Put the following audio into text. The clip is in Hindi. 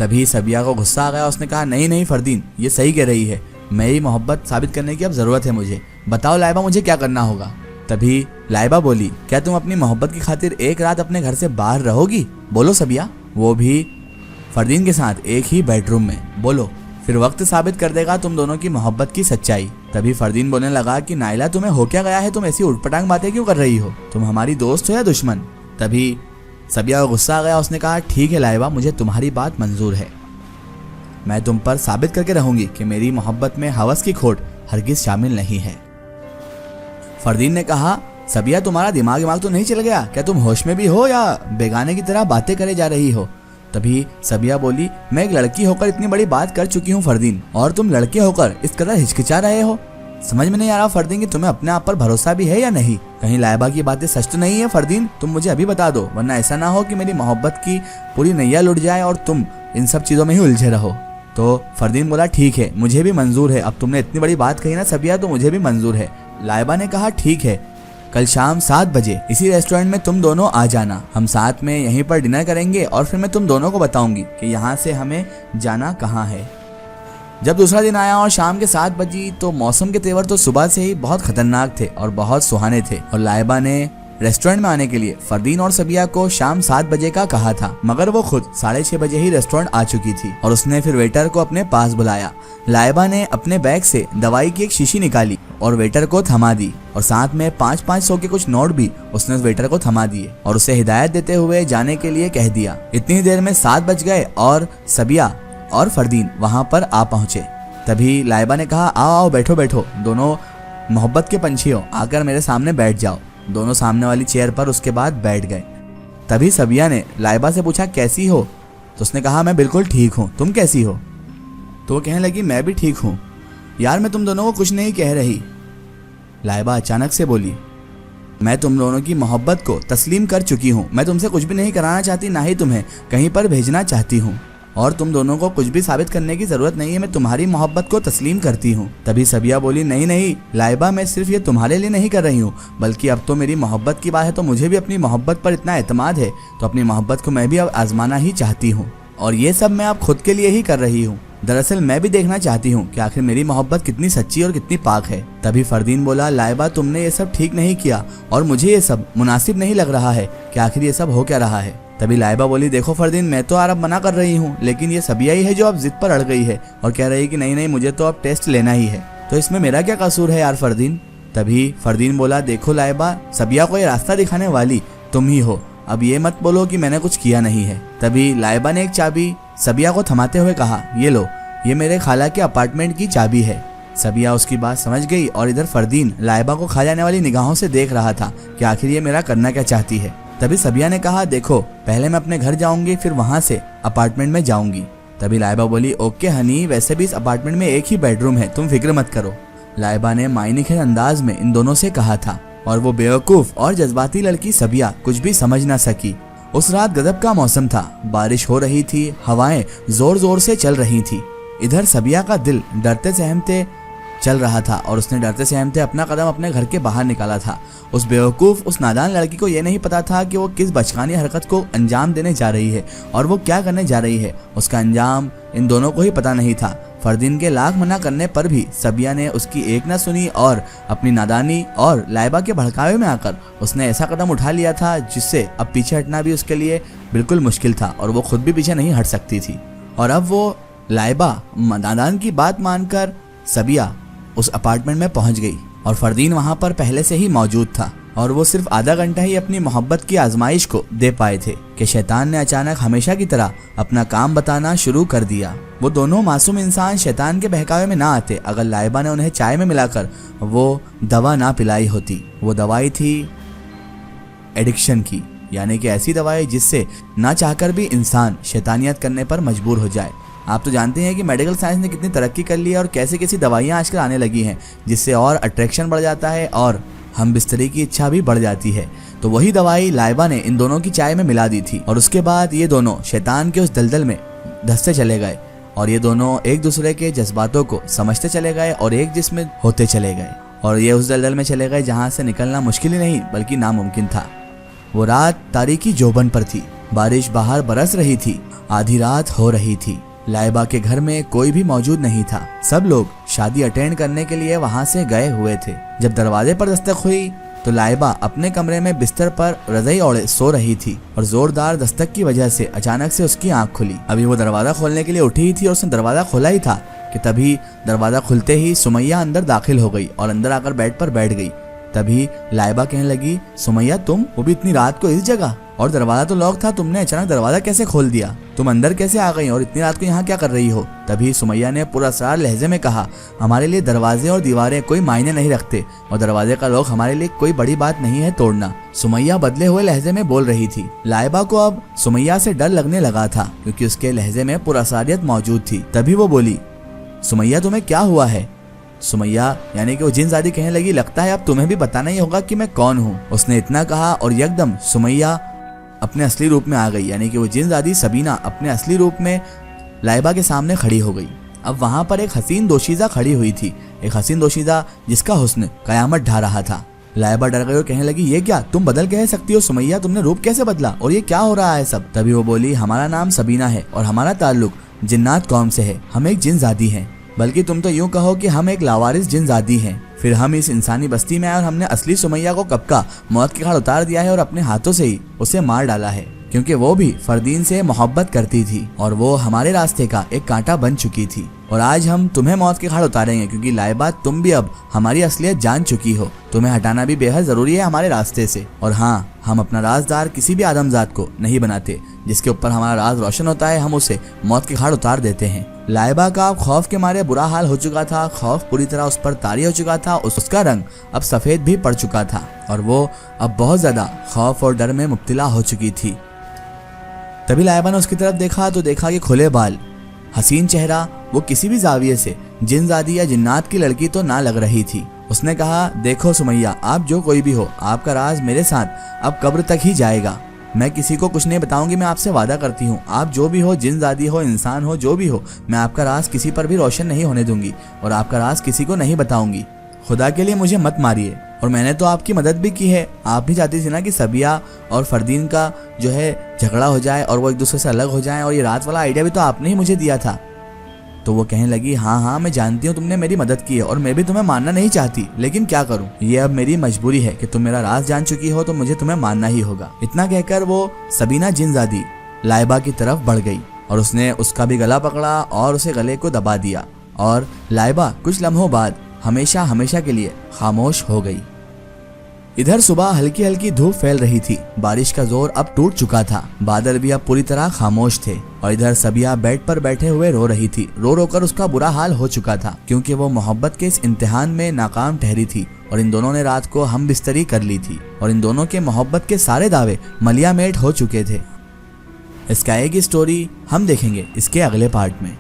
तभी सबिया को गुस्सा आ गया। उसने कहा नहीं नहीं फरदीन, ये सही कह रही है, मेरी मोहब्बत साबित करने की अब जरूरत है मुझे। बताओ लाइबा, मुझे क्या करना होगा। तभी लाइबा बोली, क्या तुम अपनी मोहब्बत की खातिर एक रात अपने घर से बाहर रहोगी? बोलो सबिया, वो भी फरदीन के साथ एक ही बेडरूम में। बोलो, फिर वक्त साबित कर देगा तुम दोनों की मोहब्बत की सच्चाई। तभी फरदीन बोलने लगा कि नाइला, तुम्हें हो क्या गया है? तुम ऐसी उटपटांग बातें क्यों कर रही हो? तुम हमारी दोस्त हो या दुश्मन? तभी सबिया को गुस्सा आ गया। उसने कहा ठीक है लाइबा, मुझे तुम्हारी बात मंजूर है। मैं तुम पर साबित करके रहूंगी कि मेरी मोहब्बत में हवस की खोट हरगिज शामिल नहीं है। फरदीन ने कहा सबिया, तुम्हारा दिमाग तो नहीं चल गया? क्या तुम होश में भी हो या बेगाने की तरह बातें करे जा रही हो? तभी सबिया बोली, मैं एक लड़की होकर इतनी बड़ी बात कर चुकी हूँ फरदीन, और तुम लड़के होकर इस कदर हिचकिचा रहे हो। समझ में नहीं आ रहा फरदीन कि तुम्हें अपने आप पर भरोसा भी है या नहीं। कहीं लाइबा की बातें सच तो नहीं है फरदीन? तुम मुझे अभी बता दो, वरना ऐसा ना हो कि मेरी मोहब्बत की पूरी नैया लुट जाए और तुम इन सब चीजों में ही उलझे रहो। तो फरदीन बोला ठीक है, मुझे भी मंजूर है। अब तुमने इतनी बड़ी बात कही ना सबिया, तो मुझे भी मंजूर है। लाइबा ने कहा ठीक है, कल शाम 7 बजे इसी रेस्टोरेंट में तुम दोनों आ जाना। हम साथ में यहीं पर डिनर करेंगे और फिर मैं तुम दोनों को बताऊंगी कि यहाँ से हमें जाना कहाँ है। जब दूसरा दिन आया और शाम के 7 बजी, तो मौसम के तेवर तो सुबह से ही बहुत खतरनाक थे और बहुत सुहाने थे। और लाइबा ने रेस्टोरेंट में आने के लिए फरदीन और सबिया को शाम 7 बजे का कहा था, मगर वो खुद 6:30 बजे ही रेस्टोरेंट आ चुकी थी। और उसने फिर वेटर को अपने पास बुलाया। लाइबा ने अपने बैग से दवाई की एक शीशी निकाली और वेटर को थमा दी, और साथ में 500 के कुछ नोट भी उसने उस वेटर को थमा दिए और उसे हिदायत देते हुए जाने के लिए कह दिया। इतनी देर में 7 बज गए और सबिया और फरदीन वहां पर आ पहुंचे। तभी लाइबा ने कहा आओ आओ, बैठो बैठो, दोनों मोहब्बत के पंछियों, आकर मेरे सामने बैठ जाओ। दोनों सामने वाली चेयर पर उसके बाद बैठ गए। तभी सबिया ने लाइबा से पूछा कैसी हो? तो उसने कहा मैं बिल्कुल ठीक हूँ, तुम कैसी हो? तो वो कहने लगी मैं भी ठीक हूँ। यार मैं तुम दोनों को कुछ नहीं कह रही। लाइबा अचानक से बोली, मैं तुम दोनों की मोहब्बत को तस्लीम कर चुकी हूँ। मैं तुमसे कुछ भी नहीं कराना चाहती, ना ही तुम्हें कहीं पर भेजना चाहती हूँ, और तुम दोनों को कुछ भी साबित करने की जरूरत नहीं है। मैं तुम्हारी मोहब्बत को तस्लीम करती हूँ। तभी सबिया बोली नहीं नहीं लाइबा, मैं सिर्फ ये तुम्हारे लिए नहीं कर रही हूँ, बल्कि अब तो मेरी मोहब्बत की बात है, तो मुझे भी अपनी मोहब्बत पर इतना एतमाद है, तो अपनी मोहब्बत को मैं भी अब आजमाना ही चाहती हूँ। और ये सब मैं अब खुद के लिए ही कर रही हूँ। दरअसल मैं भी देखना चाहती हूँ कि आखिर मेरी मोहब्बत कितनी सच्ची और कितनी पाक है। तभी फरदीन बोला लाइबा, तुमने ये सब ठीक नहीं किया और मुझे ये सब मुनासिब नहीं लग रहा है कि आखिर ये सब हो क्या रहा है। तभी लाइबा बोली, देखो फरदीन, मैं तो अब मना कर रही हूँ, लेकिन ये सबिया ही है जो अब जिद पर अड़ गई है और कह रही है कि नहीं नहीं मुझे तो अब टेस्ट लेना ही है। तो इसमें मेरा क्या कसूर है यार फरदीन? तभी फरदीन बोला, देखो लाइबा, सबिया को ये रास्ता दिखाने वाली तुम ही हो, अब ये मत बोलो कि मैंने कुछ किया नहीं है। तभी लाइबा ने एक चाबी सबिया को थमाते हुए कहा, ये लो, ये मेरे खाला के अपार्टमेंट की चाबी है। सबिया उसकी बात समझ गई और इधर फरदीन लाइबा को खा जाने वाली निगाहों से देख रहा था कि आखिर ये मेरा करना क्या चाहती है। तभी सबिया ने कहा, देखो पहले मैं अपने घर जाऊंगी, फिर वहां से अपार्टमेंट में जाऊंगी। तभी लाइबा बोली, ओके हनी, वैसे भी इस अपार्टमेंट में एक ही बेडरूम है, तुम फिक्र मत करो। लाइबा ने मायने के अंदाज में इन दोनों से कहा था, और वो बेवकूफ और जज्बाती लड़की सबिया कुछ भी समझ ना सकी। उस रात गजब का मौसम था, बारिश हो रही थी, हवाएं जोर जोर से चल रही थी। इधर सबिया का दिल डरते सहमते चल रहा था और उसने डरते सहमते अपना कदम अपने घर के बाहर निकाला था। उस बेवकूफ, उस नादान लड़की को यह नहीं पता था कि वो किस बचकानी हरकत को अंजाम देने जा रही है और वो क्या करने जा रही है। उसका अंजाम इन दोनों को ही पता नहीं था। फरदीन के लाख मना करने पर भी सबिया ने उसकी एक न सुनी और अपनी नादानी और लाइबा के भड़कावे में आकर उसने ऐसा कदम उठा लिया था जिससे अब पीछे हटना भी उसके लिए बिल्कुल मुश्किल था और वो खुद भी पीछे नहीं हट सकती थी। और अब वो लाइबा नादान की बात मानकर सबिया उस अपार्टमेंट में पहुंच गई और फरदीन वहां पर पहले से ही मौजूद था और वो सिर्फ आधा घंटा ही अपनी मोहब्बत की आजमाइश को दे पाए थे कि शैतान ने अचानक हमेशा की तरह अपना काम बताना शुरू कर दिया। वो दोनों मासूम इंसान शैतान के बहकावे में ना आते अगर लाइबा ने उन्हें चाय में मिलाकर वो दवा ना पिलाई होती। वो दवाई थी एडिक्शन की, यानी कि ऐसी दवाई जिससे ना चाहकर भी इंसान शैतानियत करने पर मजबूर हो जाए। आप तो जानते हैं कि मेडिकल साइंस ने कितनी तरक्की कर ली है और कैसे कैसी दवाइयाँ आजकल आने लगी हैं जिससे और अट्रैक्शन बढ़ जाता है और हम बिस्तरी की इच्छा भी बढ़ जाती है। तो वही दवाई लाइबा ने इन दोनों की चाय में मिला दी थी और उसके बाद ये दोनों शैतान के उस दलदल में धंसते चले गए और ये दोनों एक दूसरे के जज्बातों को समझते चले गए और एक जिस्म होते चले गए और ये उस दलदल में चले गए जहाँ से निकलना मुश्किल ही नहीं बल्कि नामुमकिन था। वो रात तारीकी जोबन पर थी, बारिश बाहर बरस रही थी आधी रात हो रही थी। लाइबा के घर में कोई भी मौजूद नहीं था। सब लोग शादी अटेंड करने के लिए वहां से गए हुए थे। जब दरवाजे पर दस्तक हुई तो लाइबा अपने कमरे में बिस्तर पर रजाई ओढ़े सो रही थी और जोरदार दस्तक की वजह से अचानक से उसकी आंख खुली। अभी वो दरवाजा खोलने के लिए उठी ही थी और उसने दरवाजा खोला ही था कि तभी दरवाजा खुलते ही सुमैया अंदर दाखिल हो गई और अंदर आकर बेड पर बैठ गई। तभी लाइबा कहने लगी, सुमैया तुम, वो भी इतनी रात को इस जगह, और दरवाजा तो लॉक था, तुमने अचानक दरवाजा कैसे खोल दिया? तुम अंदर कैसे आ गई और इतनी रात को यहाँ क्या कर रही हो? तभी सुमैया ने पुरअसरार लहजे में कहा, हमारे लिए दरवाजे और दीवारें कोई मायने नहीं रखते और दरवाजे का लॉक हमारे लिए कोई बड़ी बात नहीं है तोड़ना। सुमैया बदले हुए लहजे में बोल रही थी। लाइबा को अब सुमैया से डर लगने लगा था क्योंकि उसके लहजे में पुरअसरारियत मौजूद थी। तभी वो बोली, सुमैया तुम्हें क्या हुआ है? सुमैया यानी कि वो जिनजादी कहने लगी, लगता है अब तुम्हें भी बताना ही होगा कि मैं कौन हूँ। उसने इतना कहा और यकदम सुमैया अपने असली रूप में आ गई, यानी कि वो जिनजादी सबीना अपने असली रूप में लाइबा के सामने खड़ी हो गई। अब वहां पर एक हसीन दोशीज़ा खड़ी हुई थी, एक हसीन दोशीज़ा जिसका हुस्न कयामत ढा रहा था। लाइबा डर गई और कहने लगी, ये क्या, तुम बदल कह सकती हो सुमैया, तुमने रूप कैसे बदला और ये क्या हो रहा है सब? तभी वो बोली, हमारा नाम सबीना है और हमारा ताल्लुक जिन्नात कौम से है। हम एक जिनजादी हैं, बल्कि तुम तो यूं कहो कि हम एक लावारिस जिनजादी हैं। फिर हम इस इंसानी बस्ती में आए और हमने असली सुमैया को कब का मौत के घाट उतार दिया है और अपने हाथों से ही उसे मार डाला है, क्योंकि वो भी फरदीन से मोहब्बत करती थी और वो हमारे रास्ते का एक कांटा बन चुकी थी। और आज हम तुम्हें मौत के घाट उतारेंगे क्योंकि लाइबा तुम भी अब हमारी असलियत जान चुकी हो। तुम्हें हटाना भी बेहद जरूरी है हमारे रास्ते से। और हाँ, हम अपना राजदार किसी भी आदमजात को नहीं बनाते, जिसके ऊपर हमारा राज रोशन होता है हम उसे मौत के घाट उतार देते हैं। लाइबा का खौफ के मारे बुरा हाल हो चुका था, खौफ पूरी तरह उस पर तारी हो चुका था, उसका रंग अब सफेद भी पड़ चुका था और वो अब बहुत ज्यादा खौफ और डर में मुब्तला हो चुकी थी। तभी लाइबा ने उसकी तरफ देखा तो देखा कि खुले बाल, हसीन चेहरा, वो किसी भी जाविये से जिनजादी या जिन्नात की लड़की तो ना लग रही थी। उसने कहा, देखो सुमैया, आप जो कोई भी हो, आपका राज मेरे साथ अब कब्र तक ही जाएगा। मैं किसी को कुछ नहीं बताऊंगी, मैं आपसे वादा करती हूँ। आप जो भी हो, जिनजादी हो, इंसान हो, जो भी हो, मैं आपका राज किसी पर भी रोशन नहीं होने दूंगी और आपका राज किसी को नहीं बताऊंगी। खुदा के लिए मुझे मत मारिए। और मैंने तो आपकी मदद भी की है। आप भी चाहती थी ना कि सबिया और फरदीन का जो है झगड़ा हो जाए और वो एक दूसरे से अलग हो जाए, और ये रात वाला आइडिया भी तो आपने ही मुझे दिया था। तो वो कहने लगी, हाँ हाँ मैं जानती हूँ तुमने मेरी मदद की है और मैं भी तुम्हें मानना नहीं चाहती, लेकिन क्या करूँ, ये अब मेरी मजबूरी है कि तुम मेरा राज जान चुकी हो तो मुझे तुम्हें मानना ही होगा। इतना कहकर वो सबीना जिनजादी लाइबा की तरफ बढ़ गई और उसने उसका भी गला पकड़ा और उसे गले को दबा दिया और लाइबा कुछ लम्हों बाद हमेशा हमेशा के लिए खामोश हो गई। इधर सुबह हल्की हल्की धूप फैल रही थी। बारिश का जोर अब टूट चुका था। बादल भी अब पूरी तरह खामोश थे और इधर सबिया बेड पर बैठे हुए रो रही थी। रो रो कर उसका बुरा हाल हो चुका था क्योंकि वो मोहब्बत के इस इम्तिहान में नाकाम ठहरी थी और इन दोनों ने रात को हम बिस्तरी कर ली थी और इन दोनों के मोहब्बत के सारे दावे मलिया मेट हो चुके थे। इसका एक स्टोरी हम देखेंगे इसके अगले पार्ट में।